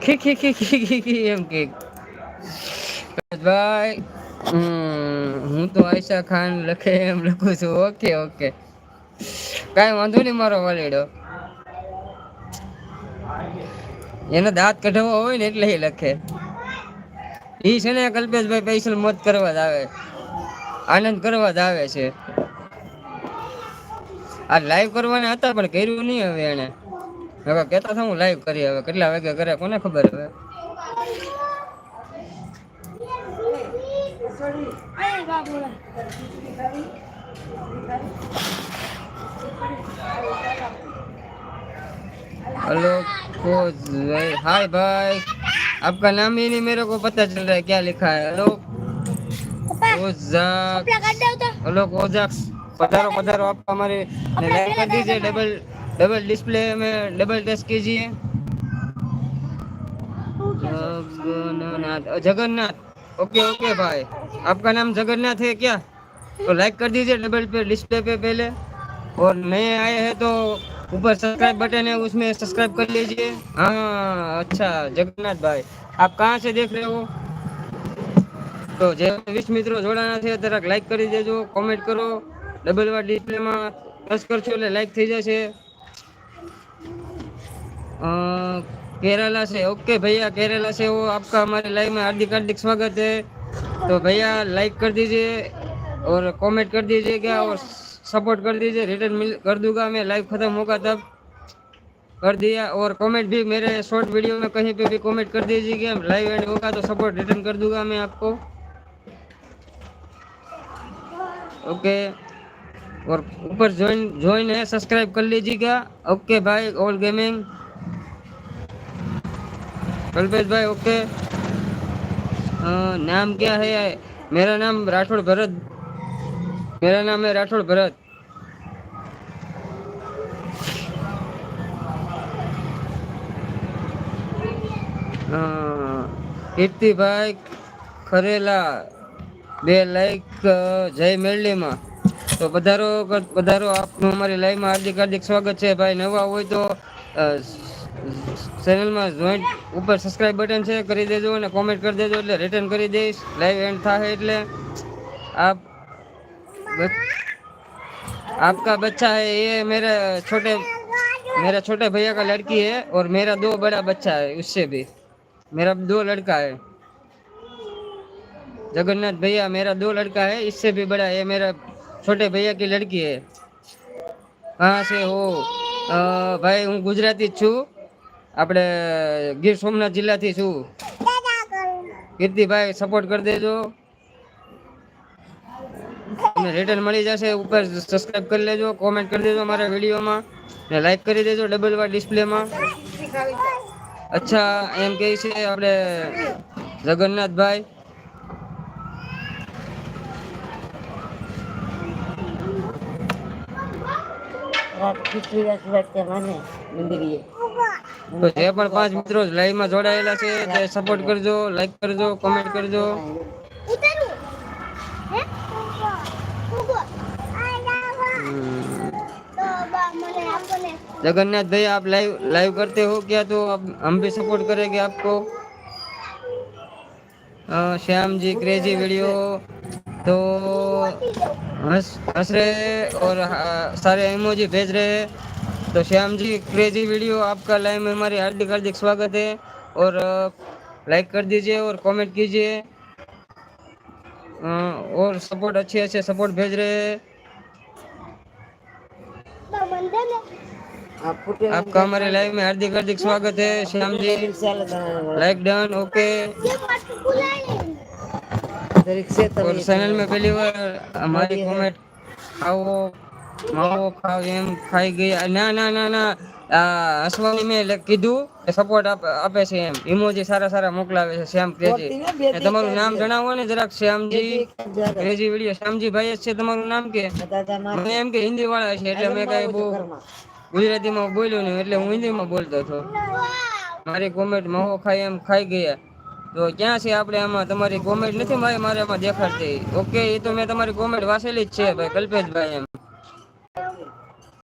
ખી ખી ખી ખી ખી ખી એમ કે ભાઈ હું તો આયશા ખાન લખે એમ લખું છું. ઓકે ઓકે કાઈ વાંધો નહીં મારો વાલીડો. એને દાંત કઢાવવા હોય ને એટલે એ લખે. ઈ છે ને કલ્પેશભાઈ પૈસલ મોજ કરવા જ આવે, આનંદ કરવા જ આવે છે. આ લાઈવ કરવાના હતા પણ કર્યું નહીં. હવે એને હવે કેતા હતા હું લાઈવ કરી, હવે કેટલા વાગે કરે કોને ખબર. હવે हेलो हाय भाई, आपका नाम ही नहीं मेरे को पता चल रहा है, क्या लिखा है? हेलो ओजाक, हेलो ओजाक, पधारो पधारो. आप हमारे लाइक कर दीजिए, डबल डबल डिस्प्ले में डबल टच कीजिए. जगन्नाथ, ओके ओके भाई, आपका नाम जगन्नाथ है क्या? तो लाइक कर दीजिए डबल पे डिस्प्ले पे पहले, और नए आए हैं तो ऊपर सब्सक्राइब बटन है उसमें सब्सक्राइब कर लीजिए. हाँ अच्छा जगन्नाथ भाई, आप कहाँ से देख रहे हो? તો જે 20 મિત્રો જોડાણા છે જરાક લાઈક કરી દેજો, કોમેન્ટ કરો, ડબલ વાર ડિસ્પ્લેમાં ટચ કરશો એટલે લાઈક થઈ જશે. केरला से, ओके भैया केरला से हो, आपका हमारे लाइव में हार्दिक हार्दिक स्वागत है. तो भैया लाइक कर दीजिए और कमेंट कर दीजिएगा और सपोर्ट कर दीजिए. रिटर्न मिल कर दूंगा मैं, लाइव खत्म होगा तब. कर दिया. और कमेंट भी मेरे शॉर्ट वीडियो में कहीं पे भी कमेंट कर दीजिएगा, लाइव एंड होगा तो सपोर्ट रिटर्न कर दूंगा मैं आपको. ओके. और ऊपर ज्वाइन है, सब्सक्राइब कर लीजिएगा. ओके भाई, ऑल गेमिंग कल्पेश भाई. ओके. नाम क्या है? मेरा नाम राठौड़ भरत, मेरा नाम है राठौड़ भरत. कीर्ति भाई खरेला 2 लाइक. जय मेरलीમાં. તો પધારો પધારો, આપનું અમારી લાઈવમાં હાર્દિક હાર્દિક સ્વાગત છે ભાઈ. નવા હોય તો ચેનલમાં જોઈન્ટ ઉપર સબસ્ક્રાઇબ બટન છે, કરી દેજો અને કોમેન્ટ કરી દેજો એટલે રિટર્ન કરી દઈશ. લાઈવ એન્ડ થાય એટલે आप आपका बच्चा है ये मेरा छोटे भैया का लड़की है, और मेरा 2 बड़ा बच्चा है, उससे भी मेरा 2 लड़का है. जगन्नाथ भैया मेरा 2 लड़का है, इससे भी बड़ा है, मेरा छोटे भैया की लड़की है. कहाँ से हो? भाई હું ગુજરાતી જ છું, આપણે ગીર સોમનાથ જિલ્લાથી છું. કીર્તિભાઈ સપોર્ટ કરી દેજો, તમને રિટર્ન મળી જશે. ઉપર સબસ્ક્રાઇબ કરી લેજો, કોમેન્ટ કરી દેજો મારા વિડીયોમાં ને લાઈક કરી દેજો ડબલ વાર ડિસ્પ્લેમાં. અચ્છા એમ કહે છે આપણે જગન્નાથભાઈ. તો જે પણ 5 મિત્રો લાઈવમાં જોડાયેલા છે તે સપોર્ટ કરજો, લાઈક કરજો, કોમેન્ટ કરજો. जगन्नाथ भाई आप लाइव करते हो क्या? तो हम भी सपोर्ट करेंगे आपको. श्याम जी क्रेजी वीडियो तो हंस रहे और सारे इमोजी भेज रहे हैं. तो श्याम जी क्रेजी वीडियो आपका लाइव में हमारी हार्दिक हार्दिक स्वागत है, और लाइक कर दीजिए और कमेंट कीजिए, और सपोर्ट अच्छे सपोर्ट भेज रहे हैं. आपका हमारे लाइव में हार्दिक हार्दिक स्वागत है Shyam ji. Like done. Okay. और चैनल में पहली बार हमारी कमेंट खाओ माओ खाओ एम खाई गई ना ना ना ना હસવાની મેં કીધું સપોર્ટ આપે છે એમ ઇમોજી સારા સારા મોકલાવે છે શ્યામ ક્રેજી. તમારું નામ જણાવો ને જરાક. શ્યામજી ક્રેજી વિડીયો, શ્યામજી ભાઈ જ છે તમારું નામ? કે મને એમ કે હિન્દી વાળા છે એટલે મેં કઈ બહુ ગુજરાતીમાં બોલ્યો નહીં એટલે હું હિન્દીમાં બોલતો હતો. મારી કોમેન્ટ મહો ખાઈ એમ ખાઈ ગયા. તો ક્યાં છે આપણે આમાં? તમારી કોમેન્ટ નથી મારે આમાં દેખાડતી. ઓકે, એ તો મેં તમારી કોમેન્ટ વાંચેલી જ છે ભાઈ કલ્પેશભાઈ એમ.